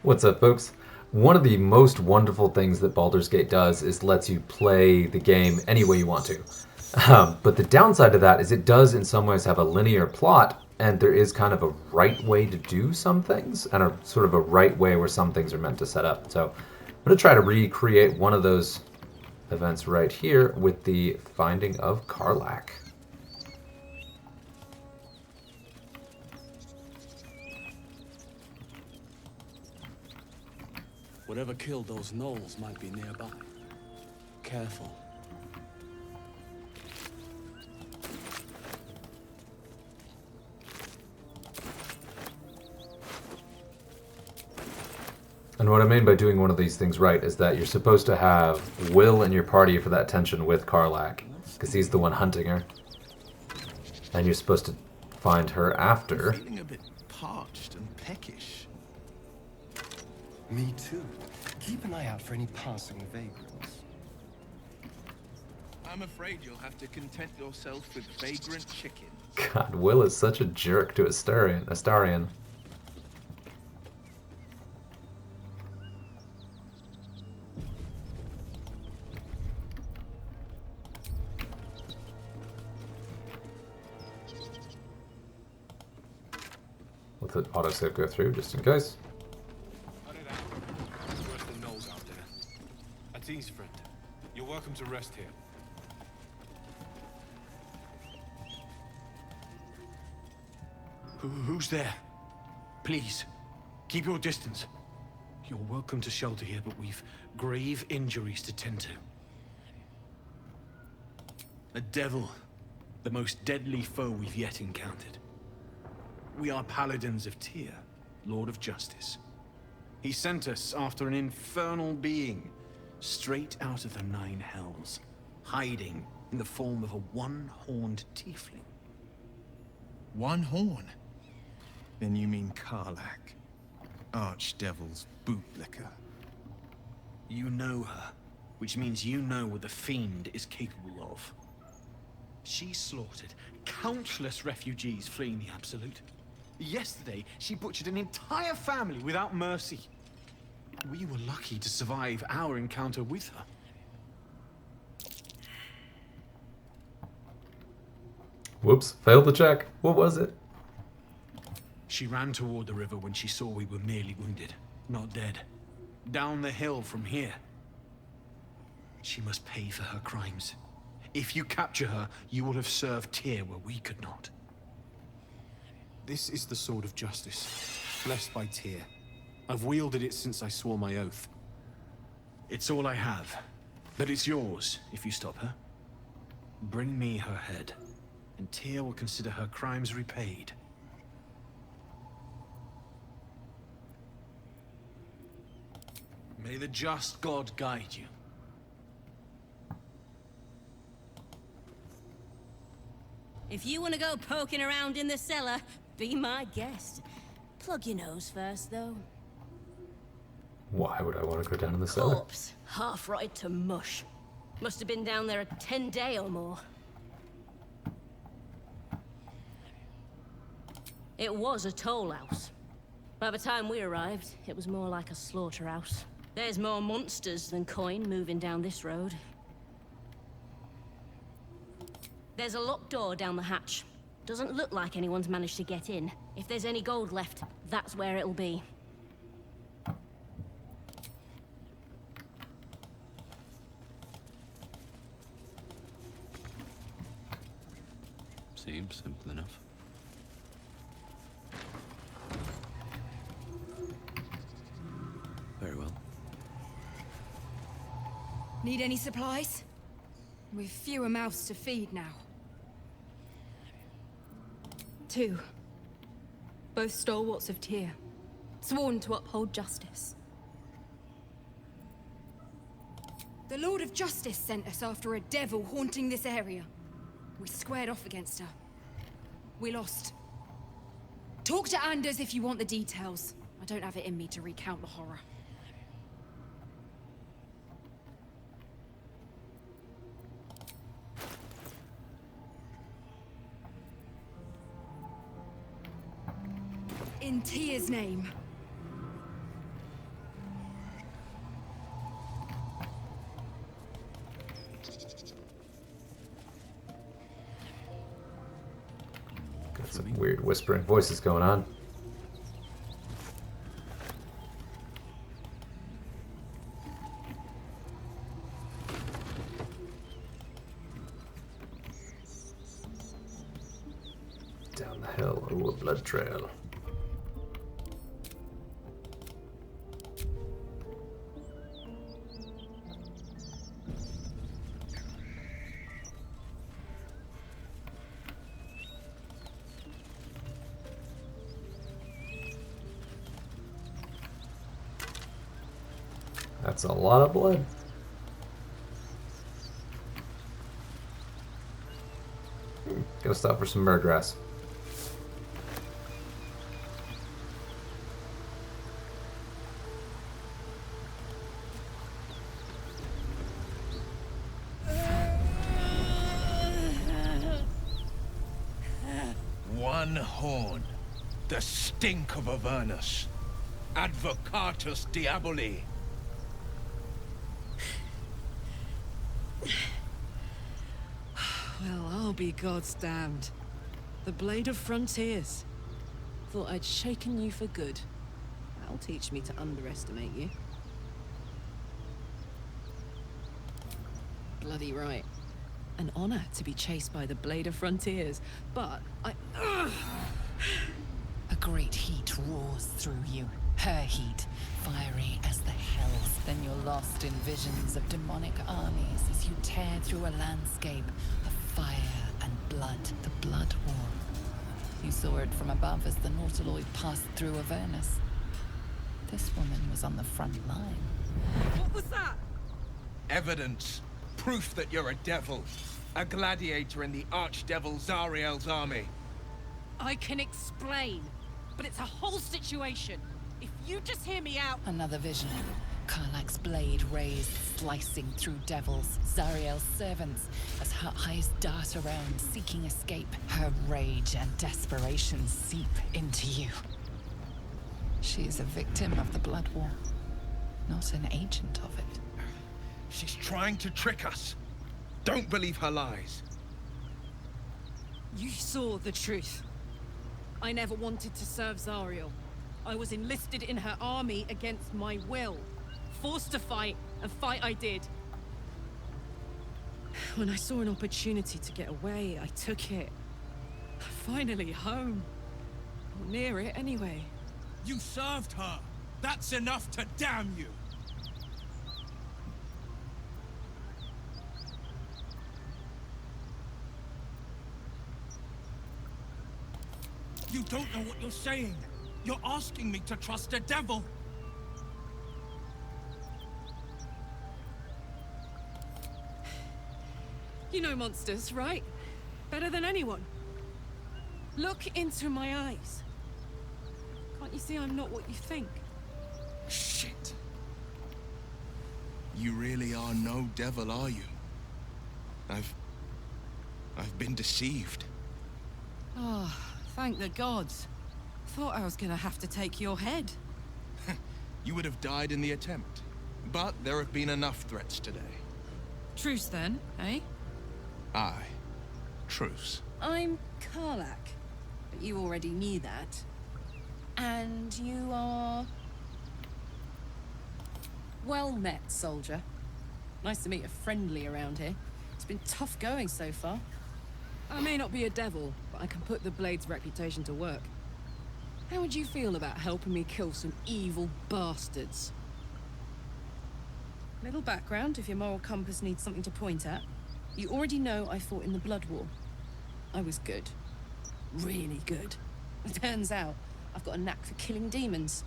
What's up, folks? One of the most wonderful things that Baldur's Gate does is lets you play the game any way you want to. But the downside to that is it does, in some ways, have a linear plot, and there is kind of a right way to do some things, and a sort of a right way where some things are meant to set up. So I'm going to try to recreate one of those events right here with the finding of Karlach. Whatever killed those gnolls might be nearby. Careful. And what I mean by doing one of these things right is that you're supposed to have Wyll in your party for that tension with Karlach, because he's the one hunting her. And you're supposed to find her after. Feeling a bit parched and peckish. Me too. Keep an eye out for any passing vagrants. I'm afraid you'll have to content yourself with vagrant chickens. God, Wyll is such a jerk to Astarion. Let the autosave go through, just in case. Worse than gnolls out there. At ease, friend. You're welcome to rest here. Who's there? Please, keep your distance. You're welcome to shelter here, but we've grave injuries to tend to. A devil, the most deadly foe we've yet encountered. We are Paladins of Tyr, Lord of Justice. He sent us after an infernal being, straight out of the Nine Hells, hiding in the form of a one-horned tiefling. One horn? Then you mean Karlach, Archdevil's bootlicker. You know her, which means you know what the Fiend is capable of. She slaughtered countless refugees fleeing the Absolute. Yesterday, she butchered an entire family without mercy. We were lucky to survive our encounter with her. Whoops, failed the check. What was it? She ran toward the river when she saw we were merely wounded, not dead. Down the hill from here. She must pay for her crimes. If you capture her, you will have served Tyr where we could not. This is the sword of justice, blessed by Tyr. I've wielded it since I swore my oath. It's all I have, but it's yours if you stop her. Bring me her head, and Tyr will consider her crimes repaid. May the just God guide you. If you want to go poking around in the cellar, be my guest. Plug your nose first, though. Why would I want to go down in the cellar? Corpse, half rotted to mush. Must have been down there a 10-day or more. It was a toll house. By the time we arrived, it was more like a slaughterhouse. There's more monsters than coin moving down this road. There's a locked door down the hatch. Doesn't look like anyone's managed to get in. If there's any gold left, that's where it'll be. Seems simple enough. Very well. Need any supplies? We've fewer mouths to feed now. 2. Both stalwarts of Tyr, sworn to uphold justice. The Lord of Justice sent us after a devil haunting this area. We squared off against her. We lost. Talk to Anders if you want the details. I don't have it in me to recount the horror. In Tyr's name, weird whispering voices going on. Down the hill, ooh, a blood trail. That's a lot of blood. Go stop for some murgrass. One horn. The stink of Avernus. Advocatus diaboli. Well, I'll be God's damned. The Blade of Frontiers. Thought I'd shaken you for good. That'll teach me to underestimate you. Bloody right. An honor to be chased by the Blade of Frontiers, but A great heat roars through you. Her heat, fiery as the hells. Then you're lost in visions of demonic armies as you tear through a landscape of fire and blood. The Blood War. You saw it from above as the Nautiloid passed through Avernus. This woman was on the front line. What was that? Evidence. Proof that you're a devil. A gladiator in the archdevil Zariel's army. I can explain, but it's a whole situation. If you just hear me out... Another vision. Karlach's blade raised, slicing through devils, Zariel's servants, as her eyes dart around, seeking escape. Her rage and desperation seep into you. She is a victim of the Blood War, not an agent of it. She's trying to trick us. Don't believe her lies. You saw the truth. I never wanted to serve Zariel. I was enlisted in her army against my will. Forced to fight, and fight I did. When I saw an opportunity to get away, I took it. Finally home. Or near it, anyway. You served her. That's enough to damn you. You don't know what you're saying. You're asking me to trust a devil. You know monsters, right? Better than anyone. Look into my eyes. Can't you see I'm not what you think? Shit. You really are no devil, are you? I've been deceived. Oh, thank the gods. Thought I was gonna have to take your head. You would have died in the attempt. But there have been enough threats today. Truce then, eh? Aye. Truce. I'm Karlach, but you already knew that. And you are... Well met, soldier. Nice to meet a friendly around here. It's been tough going so far. I may not be a devil, but I can put the Blade's reputation to work. How would you feel about helping me kill some evil bastards? Little background if your moral compass needs something to point at. You already know I fought in the Blood War. I was good. Really good. It turns out I've got a knack for killing demons.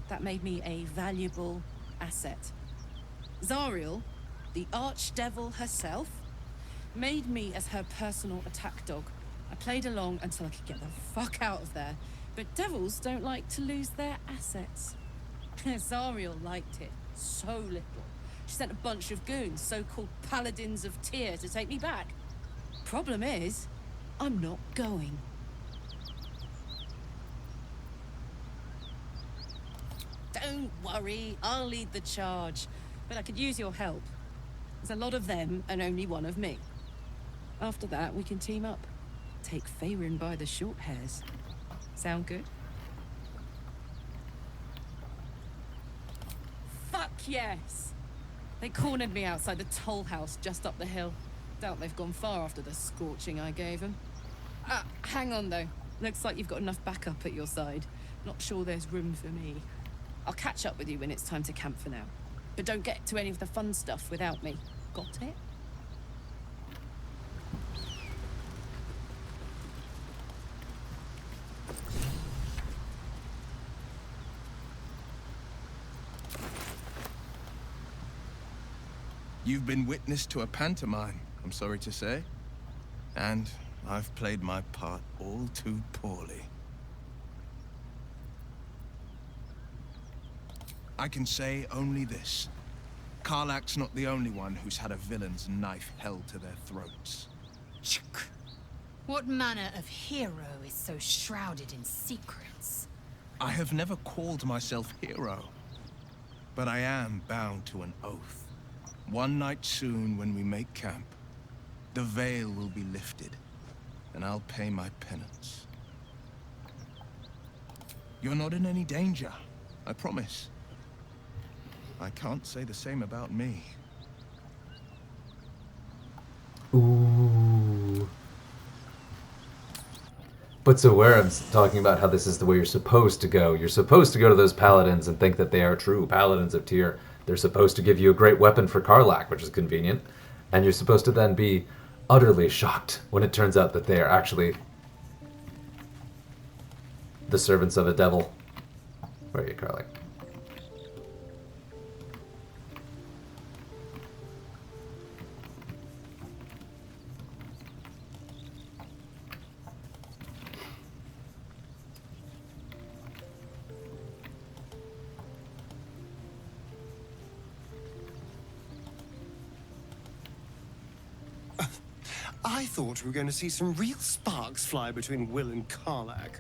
That made me a valuable asset. Zariel, the archdevil herself, made me as her personal attack dog. I played along until I could get the fuck out of there. But devils don't like to lose their assets. Zariel liked it so little. She sent a bunch of goons, so-called Paladins of Tyr, to take me back. Problem is, I'm not going. Don't worry, I'll lead the charge. But I could use your help. There's a lot of them and only one of me. After that, we can team up. Take Faerun by the short hairs. Sound good? Fuck yes! They cornered me outside the toll house just up the hill. Doubt they've gone far after the scorching I gave them. Hang on though. Looks like you've got enough backup at your side. Not sure there's room for me. I'll catch up with you when it's time to camp for now. But don't get to any of the fun stuff without me. Got it? You've been witness to a pantomime, I'm sorry to say. And I've played my part all too poorly. I can say only this. Karlach's not the only one who's had a villain's knife held to their throats. What manner of hero is so shrouded in secrets? I have never called myself hero, but I am bound to an oath. One night soon, when we make camp, the veil will be lifted, and I'll pay my penance. You're not in any danger, I promise. I can't say the same about me. Ooh. But so Waren's talking about how this is the way you're supposed to go. You're supposed to go to those paladins and think that they are true paladins of Tyr. They're supposed to give you a great weapon for Karlach, which is convenient. And you're supposed to then be utterly shocked when it turns out that they are actually the servants of a devil. Where are you, Karlach? I thought we were going to see some real sparks fly between Wyll and Karlach.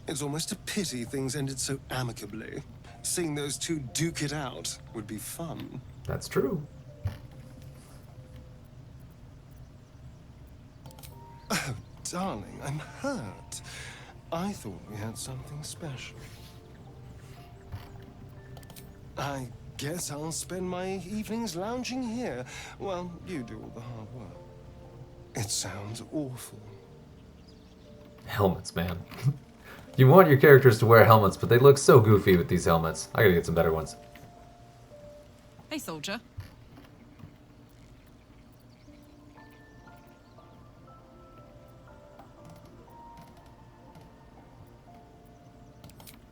It's almost a pity things ended so amicably. Seeing those two duke it out would be fun. That's true. Oh, darling, I'm hurt. I thought we had something special. I guess I'll spend my evenings lounging here while you do all the hard work. It sounds awful. Helmets, man. You want your characters to wear helmets, but they look so goofy with these helmets. I gotta get some better ones. Hey, soldier.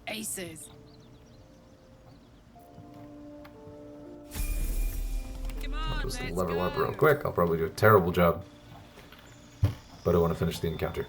Aces. I'll just level up real quick. I'll probably do a terrible job. But I want to finish the encounter.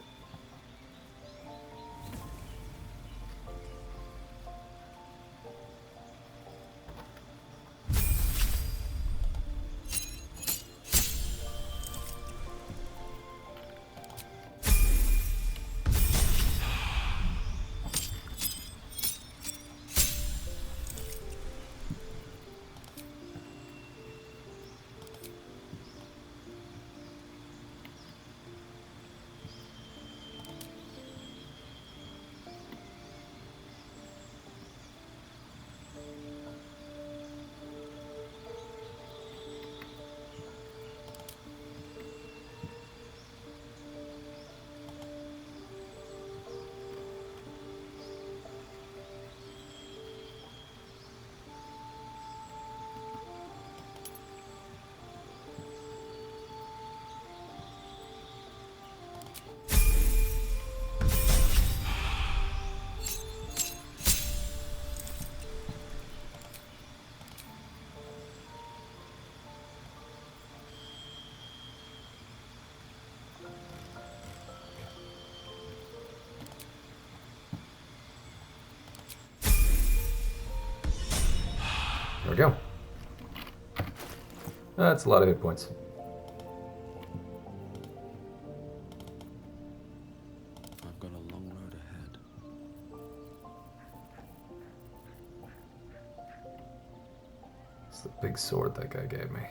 There we go. That's a lot of hit points. I've got a long road ahead. It's the big sword that guy gave me.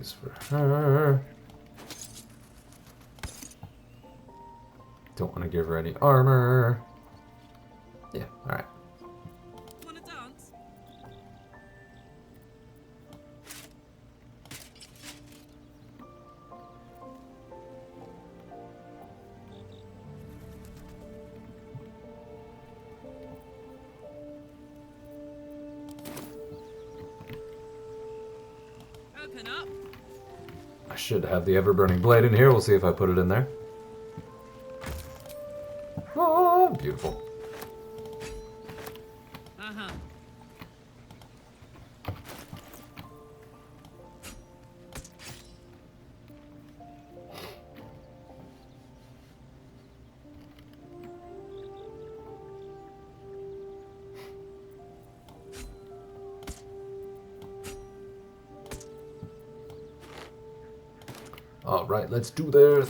these for her. Don't want to give her any armor. Yeah, alright. Wanna dance? Open up. I should have the ever-burning blade in here. We'll see if I put it in there. Oh, beautiful. Uh-huh. All right, let's do this.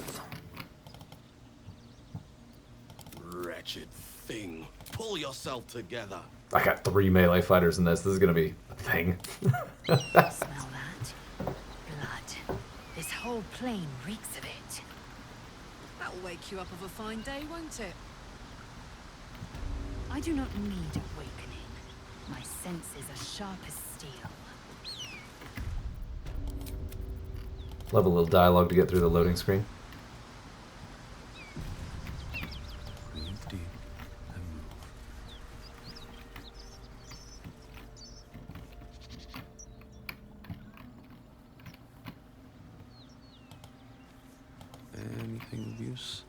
Wretched thing. Pull yourself together. I got 3 melee fighters in this. This is gonna be a thing. Smell that? Blood. This whole plain reeks of it. That'll wake you up of a fine day, won't it? I do not need awakening. My senses are sharp as steel. We'll have a little dialogue to get through the loading screen. Breathe deep and move. Anything of use?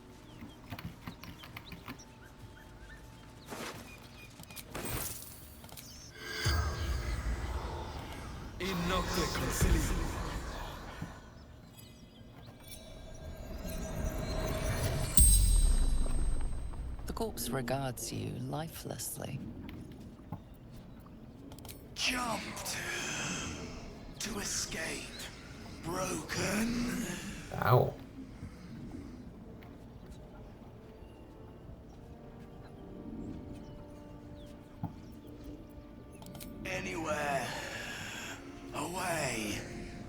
The corpse regards you lifelessly. Jumped to escape. Broken. Ow. Anywhere. Away.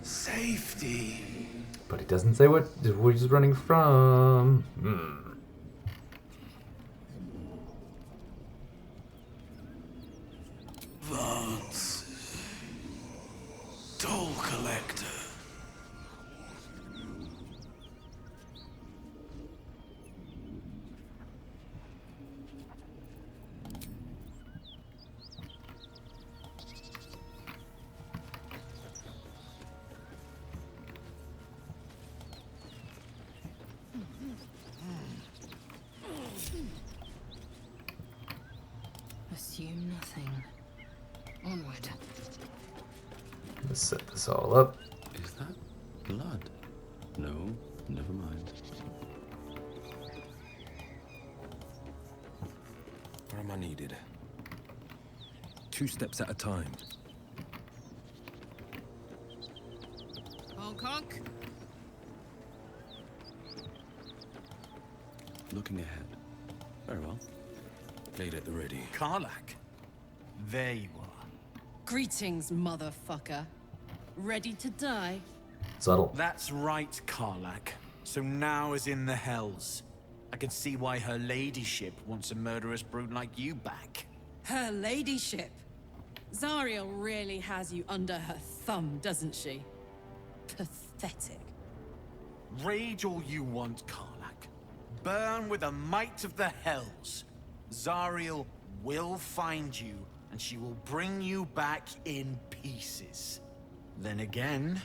Safety. But he doesn't say where he's running from. Vance. Toll collector. Assume nothing. Onward. Let's set this all up. Is that blood? No, never mind. Where am I needed? 2 steps at a time. Honk honk. Looking ahead. Very well. Blade at the ready. Karlach. There you are. Greetings, motherfucker. Ready to die? Subtle. That's right, Karlach. So now is in the hells. I can see why her ladyship wants a murderous brute like you back. Her ladyship. Zariel really has you under her thumb, doesn't she? Pathetic. Rage all you want, Karlach. Burn with the might of the hells. Zariel will find you, and she will bring you back in pieces. Then again,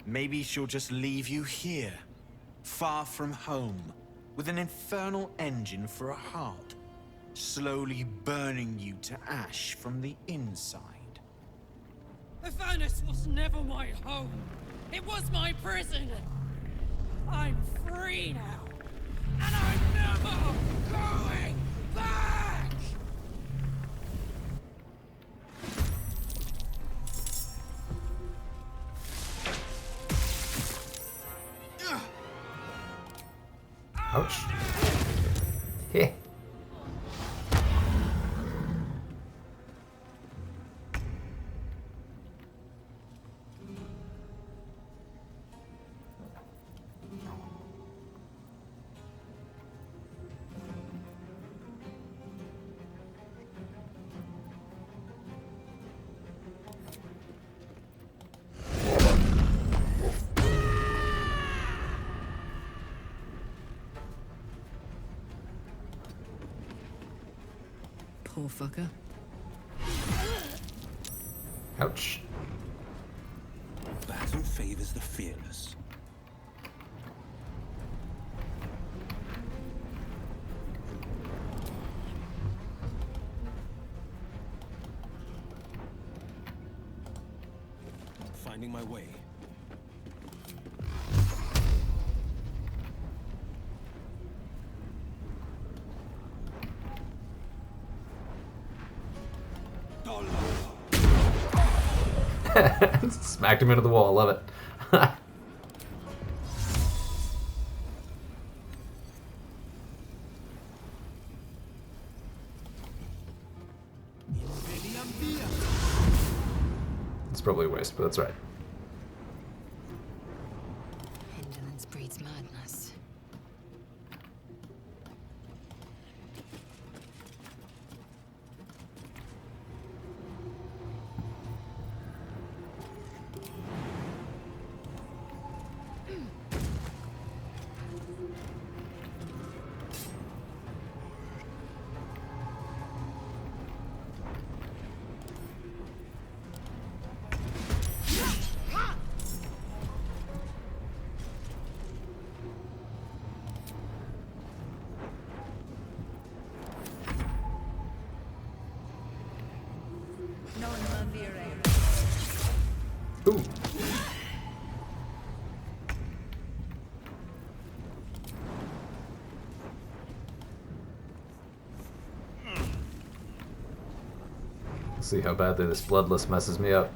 maybe she'll just leave you here, far from home, with an infernal engine for a heart, slowly burning you to ash from the inside. The furnace was never my home. It was my prison. I'm free now, and I'm never going back! Ouch. Heh. poor fucker. Ouch. Battle favors the fearless. Finding my way. Smacked him into the wall. Love it. It's probably a waste, but that's right. Indolence breeds madness. Ooh. See how badly this bloodless messes me up.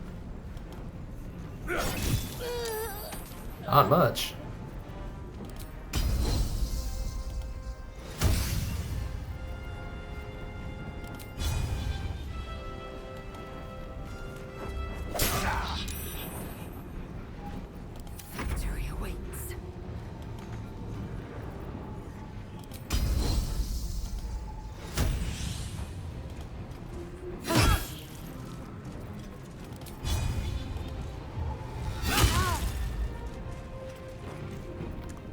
Not much. Victory awaits.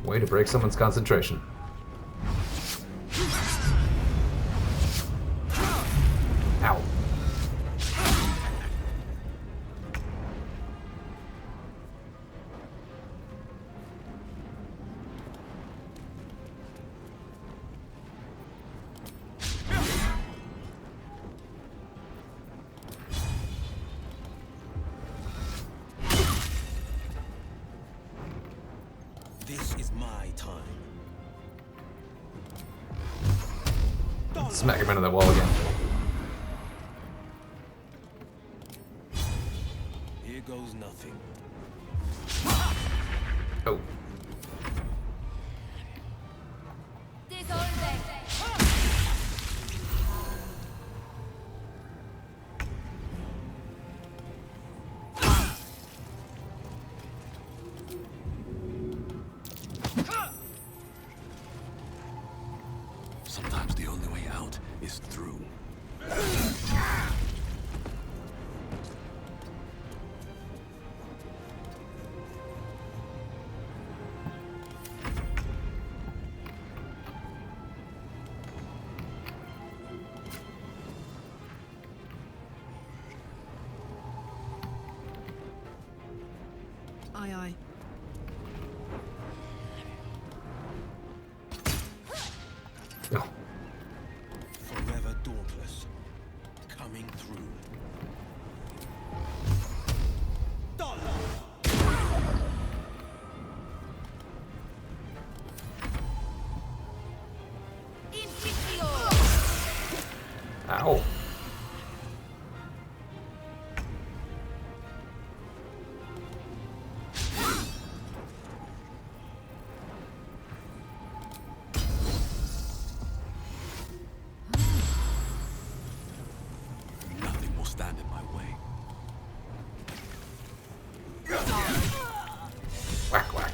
Way to break someone's concentration. Ow. This is my time. Smack him into that wall again. Here goes nothing. Oh. Sometimes the only way out is through. Aye, aye. No. Forever dauntless. Coming through. Ow. Nothing will stand in my way. Whack, whack.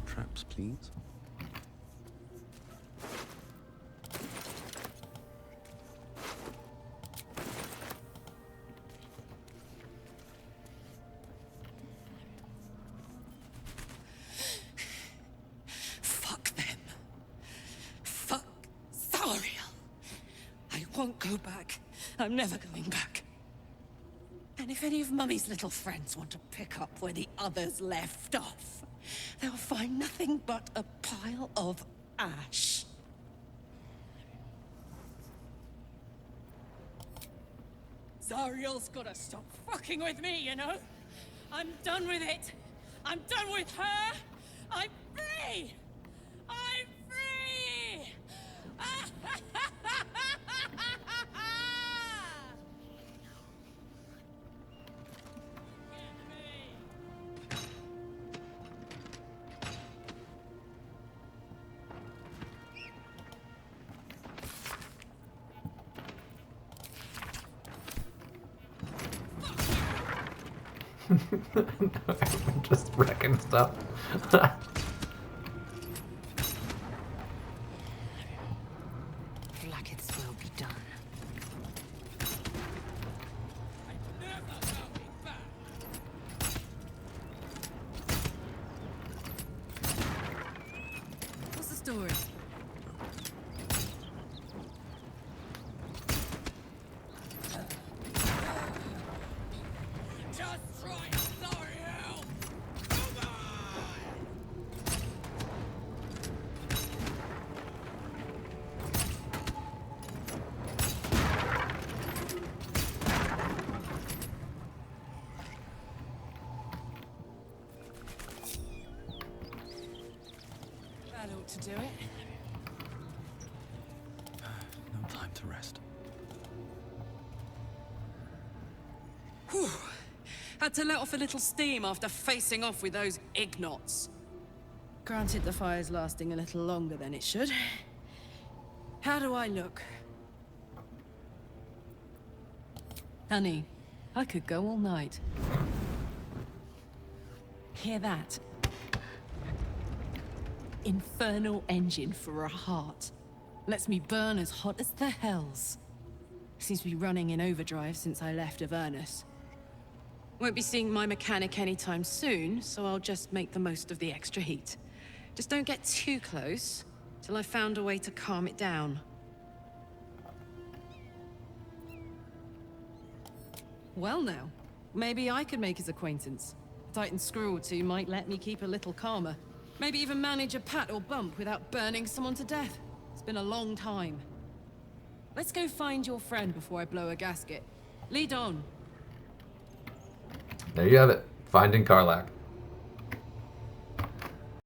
Traps, please. won't go back. I'm never going back. And if any of Mummy's little friends want to pick up where the others left off, they'll find nothing but a pile of ash. Zariel's gotta stop fucking with me, you know? I'm done with it. I'm done with her. I'm free. I'm free. I'm just wrecking stuff. Blackets will be done. What's the story? Just try it, Zariel! Come on! That ought to do it. No time to rest. Whew. Had to let off a little steam after facing off with those ignots. Granted, the fire's lasting a little longer than it should. How do I look? Honey, I could go all night. Hear that? Infernal engine for a heart. Lets me burn as hot as the hells. Seems to be running in overdrive since I left Avernus. Won't be seeing my mechanic anytime soon, so I'll just make the most of the extra heat. Just don't get too close, till I've found a way to calm it down. Well now, maybe I could make his acquaintance. A Titan screw or two might let me keep a little calmer. Maybe even manage a pat or bump without burning someone to death. It's been a long time. Let's go find your friend before I blow a gasket. Lead on. There you have it. Finding Karlach.